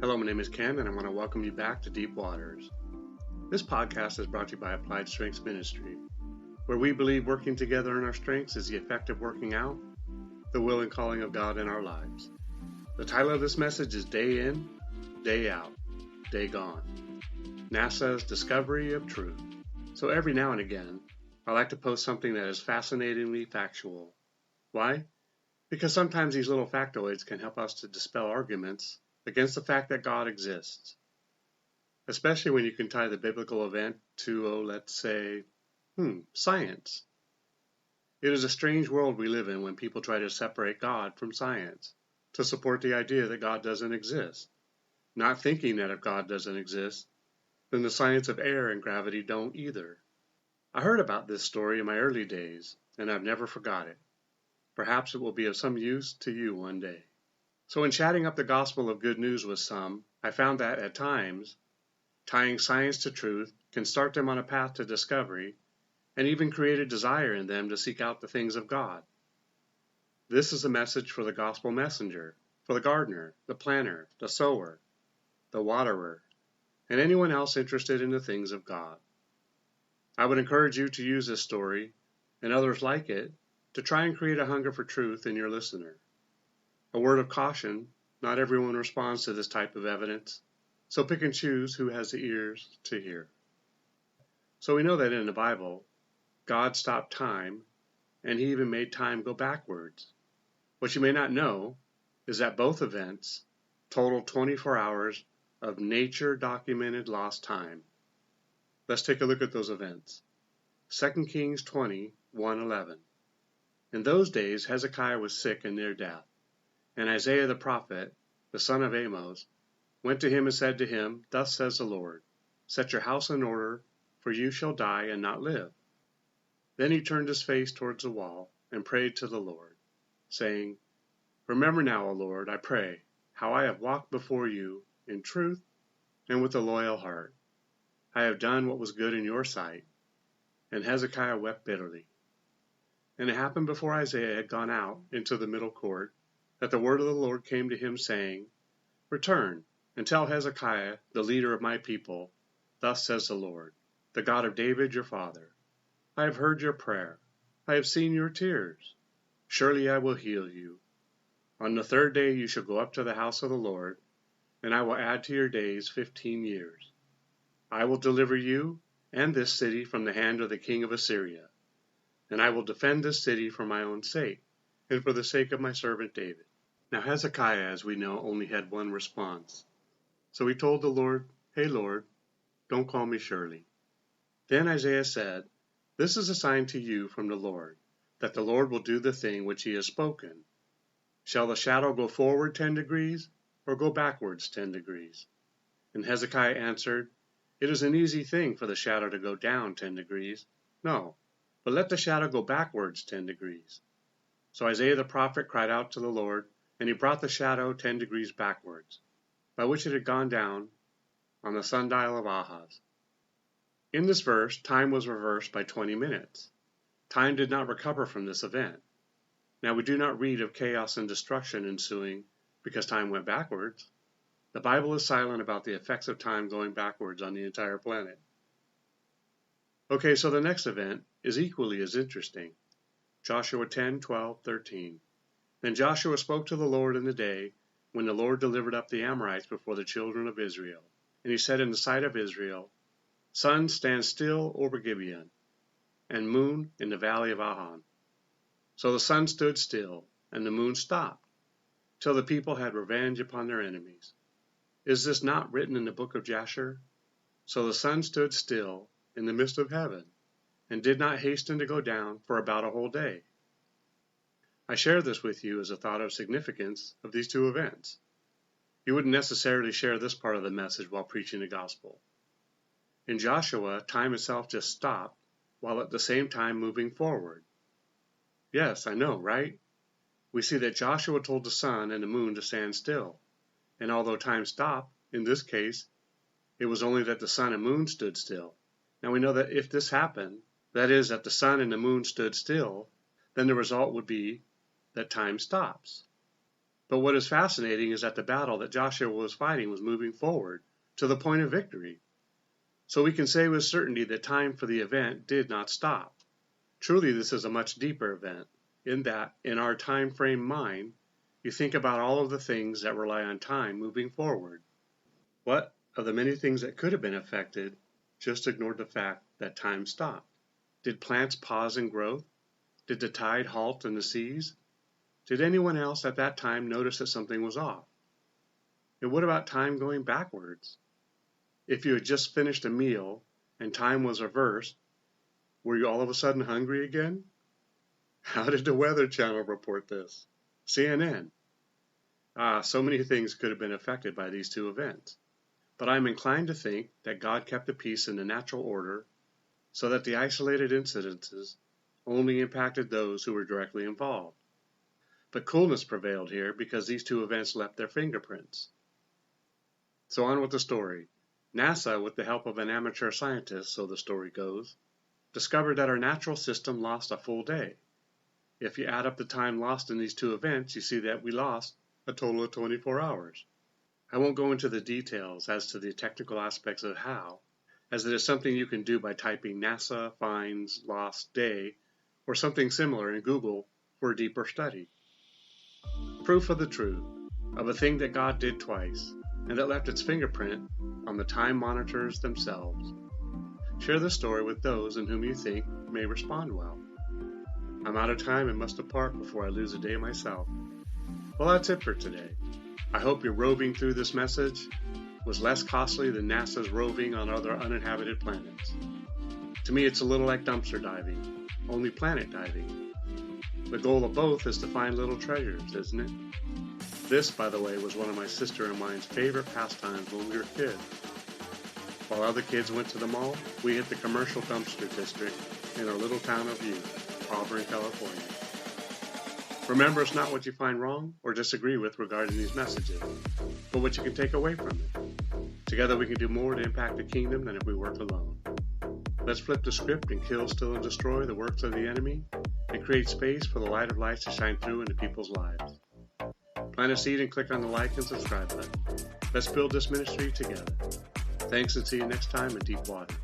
Hello, my name is Ken, and I want to welcome you back to Deep Waters. This podcast is brought to you by Applied Strengths Ministry, where we believe working together in our strengths is the effective working out the will and calling of God in our lives. The title of this message is Day In, Day Out, Day Gone. NASA's Discovery of Truth. So every now and again, I like to post something that is fascinatingly factual. Why? Because sometimes these little factoids can help us to dispel arguments against the fact that God exists. Especially when you can tie the biblical event to, let's say, science. It is a strange world we live in when people try to separate God from science to support the idea that God doesn't exist, not thinking that if God doesn't exist, then the science of air and gravity don't either. I heard about this story in my early days, and I've never forgot it. Perhaps it will be of some use to you one day. So in chatting up the gospel of good news with some, I found that at times, tying science to truth can start them on a path to discovery and even create a desire in them to seek out the things of God. This is a message for the gospel messenger, for the gardener, the planter, the sower, the waterer, and anyone else interested in the things of God. I would encourage you to use this story and others like it to try and create a hunger for truth in your listener. A word of caution, not everyone responds to this type of evidence, so pick and choose who has the ears to hear. So we know that in the Bible, God stopped time, and he even made time go backwards. What you may not know is that both events total 24 hours of nature-documented lost time. Let's take a look at those events. 2 Kings 20, 1:11. In those days Hezekiah was sick and near death. And Isaiah the prophet, the son of Amos, went to him and said to him, Thus says the Lord, Set your house in order, for you shall die and not live. Then he turned his face towards the wall and prayed to the Lord, saying, Remember now, O Lord, I pray, how I have walked before you in truth and with a loyal heart. I have done what was good in your sight. And Hezekiah wept bitterly. And it happened before Isaiah had gone out into the middle court, that the word of the Lord came to him, saying, Return, and tell Hezekiah, the leader of my people, Thus says the Lord, the God of David your father, I have heard your prayer, I have seen your tears. Surely I will heal you. On the third day you shall go up to the house of the Lord, and I will add to your days 15 years. I will deliver you and this city from the hand of the king of Assyria, and I will defend this city for my own sake, and for the sake of my servant David. Now Hezekiah, as we know, only had one response. So he told the Lord, Hey Lord, don't call me Shirley. Then Isaiah said, This is a sign to you from the Lord, that the Lord will do the thing which he has spoken. Shall the shadow go forward 10 degrees, or go backwards 10 degrees? And Hezekiah answered, It is an easy thing for the shadow to go down 10 degrees. No, but let the shadow go backwards 10 degrees. So Isaiah the prophet cried out to the Lord, and he brought the shadow 10 degrees backwards, by which it had gone down on the sundial of Ahaz. In this verse, time was reversed by 20 minutes. Time did not recover from this event. Now we do not read of chaos and destruction ensuing because time went backwards. The Bible is silent about the effects of time going backwards on the entire planet. Okay, so the next event is equally as interesting. Joshua 10, 12, 13. Then Joshua spoke to the Lord in the day when the Lord delivered up the Amorites before the children of Israel. And he said in the sight of Israel, Sun, stand still over Gibeon, and moon in the valley of Ahon. So the sun stood still, and the moon stopped, till the people had revenge upon their enemies. Is this not written in the book of Jasher? So the sun stood still in the midst of heaven, and did not hasten to go down for about a whole day. I share this with you as a thought of significance of these two events. You wouldn't necessarily share this part of the message while preaching the gospel. In Joshua, time itself just stopped, while at the same time moving forward. Yes, I know, right? We see that Joshua told the sun and the moon to stand still, and although time stopped, in this case, it was only that the sun and moon stood still. Now we know that if this happened, that is, that the sun and the moon stood still, then the result would be that time stops. But what is fascinating is that the battle that Joshua was fighting was moving forward to the point of victory. So we can say with certainty that time for the event did not stop. Truly, this is a much deeper event, in that, in our time frame mind, you think about all of the things that rely on time moving forward. What of the many things that could have been affected just ignored the fact that time stopped? Did plants pause in growth? Did the tide halt in the seas? Did anyone else at that time notice that something was off? And what about time going backwards? If you had just finished a meal and time was reversed, were you all of a sudden hungry again? How did the Weather Channel report this? CNN. So many things could have been affected by these two events. But I'm inclined to think that God kept the peace in the natural order so that the isolated incidences only impacted those who were directly involved. But coolness prevailed here because these two events left their fingerprints. So on with the story. NASA, with the help of an amateur scientist, so the story goes, discovered that our natural system lost a full day. If you add up the time lost in these two events, you see that we lost a total of 24 hours. I won't go into the details as to the technical aspects of how, as it is something you can do by typing NASA finds lost day or something similar in Google for a deeper study. Proof of the truth, of a thing that God did twice, and that left its fingerprint on the time monitors themselves. Share this story with those in whom you think may respond well. I'm out of time and must depart before I lose a day myself. Well, that's it for today. I hope your roving through this message was less costly than NASA's roving on other uninhabited planets. To me, it's a little like dumpster diving, only planet diving. The goal of both is to find little treasures, isn't it? This, by the way, was one of my sister and mine's favorite pastimes when we were kids. While other kids went to the mall, we hit the commercial dumpster district in our little town of View, Auburn, California. Remember, it's not what you find wrong or disagree with regarding these messages, but what you can take away from it. Together we can do more to impact the kingdom than if we work alone. Let's flip the script and kill, steal, and destroy the works of the enemy and create space for the light of light to shine through into people's lives. Plant a seed and click on the like and subscribe button. Let's build this ministry together. Thanks and see you next time in Deep Water.